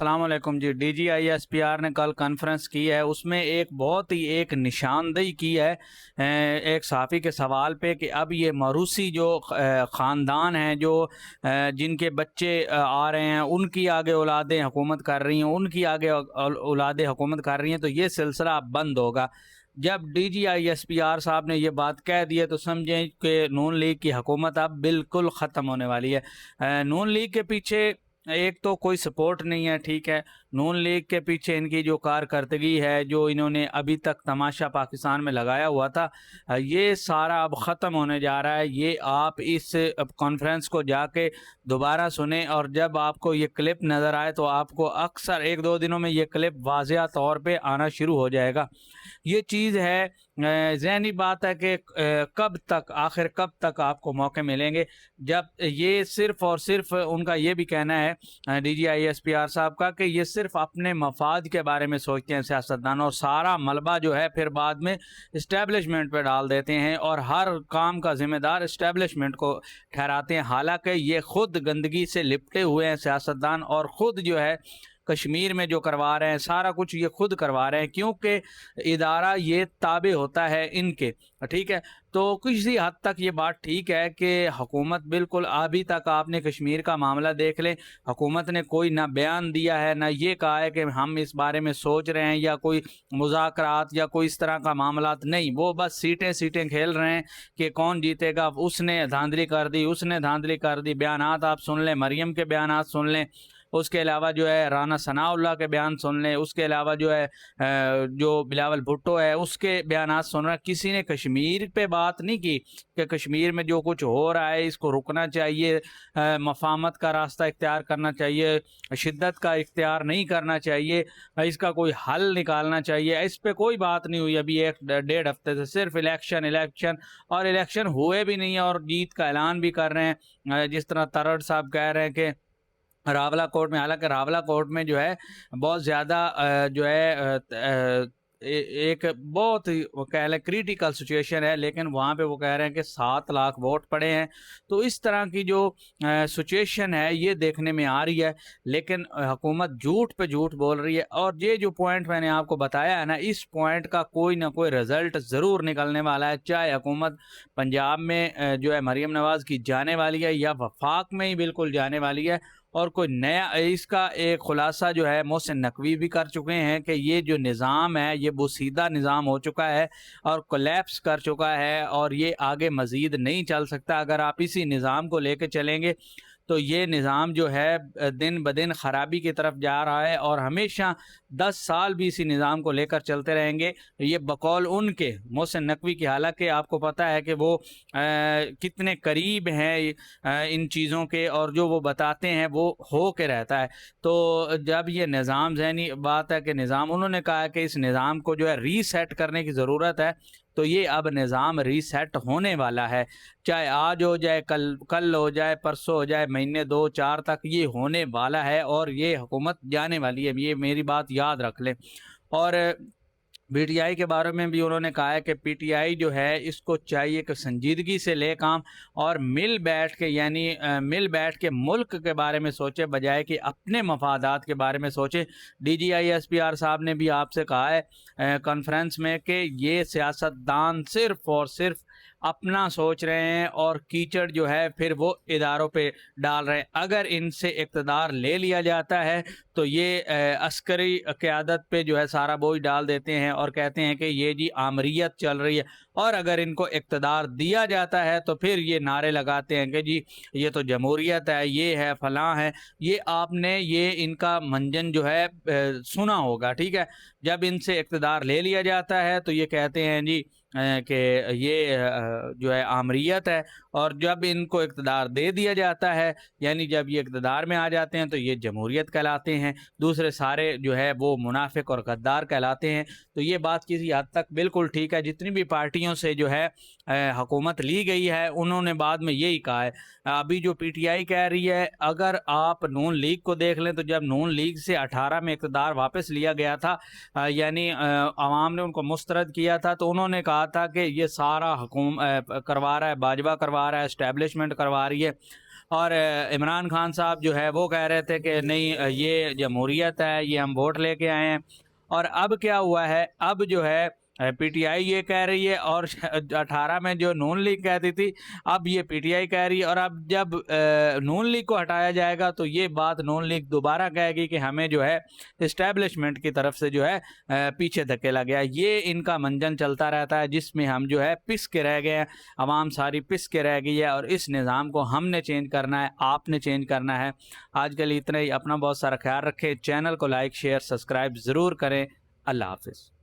السلام علیکم جی۔ D G I S P R نے کل کانفرنس کی ہے، اس میں ایک بہت ہی ایک نشاندہی کی ہے ایک صحافی کے سوال پہ کہ اب یہ موروثی جو خاندان ہیں جو جن کے بچے آ رہے ہیں ان کی آگے اولادیں حکومت کر رہی ہیں، ان کی آگے اولادیں حکومت کر رہی ہیں، تو یہ سلسلہ اب بند ہوگا۔ جب D G I S P R صاحب نے یہ بات کہہ دی ہے تو سمجھیں کہ نون لیگ کی حکومت اب بالکل ختم ہونے والی ہے۔ نون لیگ کے پیچھے ایک تو کوئی سپورٹ نہیں ہے، ٹھیک ہے۔ نون لیگ کے پیچھے ان کی جو کارکردگی ہے، جو انہوں نے ابھی تک تماشا پاکستان میں لگایا ہوا تھا، یہ سارا اب ختم ہونے جا رہا ہے۔ یہ آپ اس کانفرنس کو جا کے دوبارہ سنیں، اور جب آپ کو یہ کلپ نظر آئے تو آپ کو اکثر ایک دو دنوں میں یہ کلپ واضح طور پہ آنا شروع ہو جائے گا۔ یہ چیز ہے، ذہنی بات ہے کہ کب تک، آخر کب تک آپ کو موقع ملیں گے جب یہ صرف اور صرف ان کا یہ بھی کہنا ہے D G I S P R صاحب کا کہ یہ صرف اپنے مفاد کے بارے میں سوچتے ہیں سیاستدان، اور سارا ملبہ جو ہے پھر بعد میں اسٹیبلشمنٹ پہ ڈال دیتے ہیں اور ہر کام کا ذمہ دار اسٹیبلشمنٹ کو ٹھہراتے ہیں، حالانکہ یہ خود گندگی سے لپٹے ہوئے ہیں سیاستدان، اور خود جو ہے کشمیر میں جو کروا رہے ہیں سارا کچھ یہ خود کروا رہے ہیں، کیونکہ ادارہ یہ تابع ہوتا ہے ان کے، ٹھیک ہے۔ تو کسی حد تک یہ بات ٹھیک ہے کہ حکومت بالکل، ابھی تک آپ نے کشمیر کا معاملہ دیکھ لیں، حکومت نے کوئی نہ بیان دیا ہے، نہ یہ کہا ہے کہ ہم اس بارے میں سوچ رہے ہیں یا کوئی مذاکرات یا کوئی اس طرح کا معاملات نہیں۔ وہ بس سیٹیں کھیل رہے ہیں کہ کون جیتے گا، اس نے دھاندلی کر دی، اس نے دھاندلی کر دی۔ بیانات آپ سن لیں، مریم کے بیانات سن لیں، اس کے علاوہ جو ہے رانا ثناء اللہ کے بیان سن لیں، اس کے علاوہ جو ہے جو بلاول بھٹو ہے اس کے بیانات سن رہا ہے۔ کسی نے کشمیر پہ بات نہیں کی کہ کشمیر میں جو کچھ ہو رہا ہے اس کو رکنا چاہیے، مفاہمت کا راستہ اختیار کرنا چاہیے، شدت کا اختیار نہیں کرنا چاہیے، اس کا کوئی حل نکالنا چاہیے، اس پہ کوئی بات نہیں ہوئی ابھی ایک ڈیڑھ ہفتے سے۔ صرف الیکشن اور الیکشن ہوئے بھی نہیں اور جیت کا اعلان بھی کر رہے ہیں، جس طرح ترڑ صاحب کہہ رہے ہیں کہ راولہ کوٹ میں، حالانکہ راولہ کوٹ میں جو ہے بہت زیادہ جو ہے ایک بہت کہہ لیں کریٹیکل سچویشن ہے، لیکن وہاں پہ وہ کہہ رہے ہیں کہ 7 لاکھ ووٹ پڑے ہیں۔ تو اس طرح کی جو سچویشن ہے یہ دیکھنے میں آ رہی ہے، لیکن حکومت جھوٹ پہ جھوٹ بول رہی ہے۔ اور یہ جو پوائنٹ میں نے آپ کو بتایا ہے نا، اس پوائنٹ کا کوئی نہ کوئی رزلٹ ضرور نکلنے والا ہے، چاہے حکومت پنجاب میں جو ہے مریم نواز کی جانے والی ہے یا وفاق میں ہی بالکل جانے والی ہے، اور کوئی نیا۔ اس کا ایک خلاصہ جو ہے محسن نقوی بھی کر چکے ہیں کہ یہ جو نظام ہے یہ بوسیدہ نظام ہو چکا ہے اور کولیپس کر چکا ہے، اور یہ آگے مزید نہیں چل سکتا۔ اگر آپ اسی نظام کو لے کے چلیں گے تو یہ نظام جو ہے دن بدن خرابی کی طرف جا رہا ہے، اور ہمیشہ 10 سال بھی اسی نظام کو لے کر چلتے رہیں گے۔ یہ بقول ان کے محسن نقوی کی، حالانکہ آپ کو پتہ ہے کہ وہ کتنے قریب ہیں ان چیزوں کے، اور جو وہ بتاتے ہیں وہ ہو کے رہتا ہے۔ تو جب یہ نظام، ذہنی بات ہے کہ نظام، انہوں نے کہا کہ اس نظام کو جو ہے ری سیٹ کرنے کی ضرورت ہے، تو یہ اب نظام ری سیٹ ہونے والا ہے، چاہے آج ہو جائے، کل ہو جائے، پرسوں ہو جائے، مہینے 2-4 تک یہ ہونے والا ہے، اور یہ حکومت جانے والی ہے، یہ میری بات یاد رکھ لیں۔ اور پی ٹی آئی کے بارے میں بھی انہوں نے کہا ہے کہ پی ٹی آئی جو ہے اس کو چاہیے کہ سنجیدگی سے لے کام، اور مل بیٹھ کے، یعنی مل بیٹھ کے ملک کے بارے میں سوچے بجائے کہ اپنے مفادات کے بارے میں سوچے۔ D G I S P R صاحب نے بھی آپ سے کہا ہے کانفرنس میں کہ یہ سیاستدان صرف اور صرف اپنا سوچ رہے ہیں، اور کیچڑ جو ہے پھر وہ اداروں پہ ڈال رہے ہیں۔ اگر ان سے اقتدار لے لیا جاتا ہے تو یہ عسکری قیادت پہ جو ہے سارا بوجھ ڈال دیتے ہیں اور کہتے ہیں کہ یہ جی آمریت چل رہی ہے، اور اگر ان کو اقتدار دیا جاتا ہے تو پھر یہ نعرے لگاتے ہیں کہ جی یہ تو جمہوریت ہے، یہ ہے، فلاں ہے۔ یہ آپ نے یہ ان کا منجن جو ہے سنا ہوگا، ٹھیک ہے۔ جب ان سے اقتدار لے لیا جاتا ہے تو یہ کہتے ہیں جی کہ یہ جو ہے آمریت ہے، اور جب ان کو اقتدار دے دیا جاتا ہے، یعنی جب یہ اقتدار میں آ جاتے ہیں تو یہ جمہوریت کہلاتے ہیں، دوسرے سارے جو ہے وہ منافق اور غدار کہلاتے ہیں۔ تو یہ بات کسی حد تک بالکل ٹھیک ہے۔ جتنی بھی پارٹیوں سے جو ہے حکومت لی گئی ہے انہوں نے بعد میں یہی کہا ہے۔ ابھی جو پی ٹی آئی کہہ رہی ہے، اگر آپ نون لیگ کو دیکھ لیں تو جب نون لیگ سے 18 میں اقتدار واپس لیا گیا تھا، یعنی عوام نے ان کو مسترد کیا تھا، تو انہوں نے کہا تھا کہ یہ سارا کروا رہا ہے، باجوہ کروا رہا ہے، اسٹیبلشمنٹ کروا رہی ہے۔ اور عمران خان صاحب جو ہے وہ کہہ رہے تھے کہ نہیں یہ جمہوریت ہے، یہ ہم ووٹ لے کے آئے ہیں، اور اب کیا ہوا ہے، اب جو ہے پی ٹی آئی یہ کہہ رہی ہے، اور 18 میں جو نون لیگ کہتی تھی اب یہ پی ٹی آئی کہہ رہی ہے، اور اب جب نون لیگ کو ہٹایا جائے گا تو یہ بات نون لیگ دوبارہ کہے گی کہ ہمیں جو ہے اسٹیبلشمنٹ کی طرف سے جو ہے پیچھے دھکیلا گیا۔ یہ ان کا منجن چلتا رہتا ہے جس میں ہم جو ہے پس کے رہ گئے ہیں، عوام ساری پس کے رہ گئی ہے، اور اس نظام کو ہم نے چینج کرنا ہے، آپ نے چینج کرنا ہے۔ آج کے لیے اتنا ہی، اپنا بہت سارا خیال رکھیں، چینل کو لائک شیئر سبسکرائب ضرور کریں۔ اللہ حافظ۔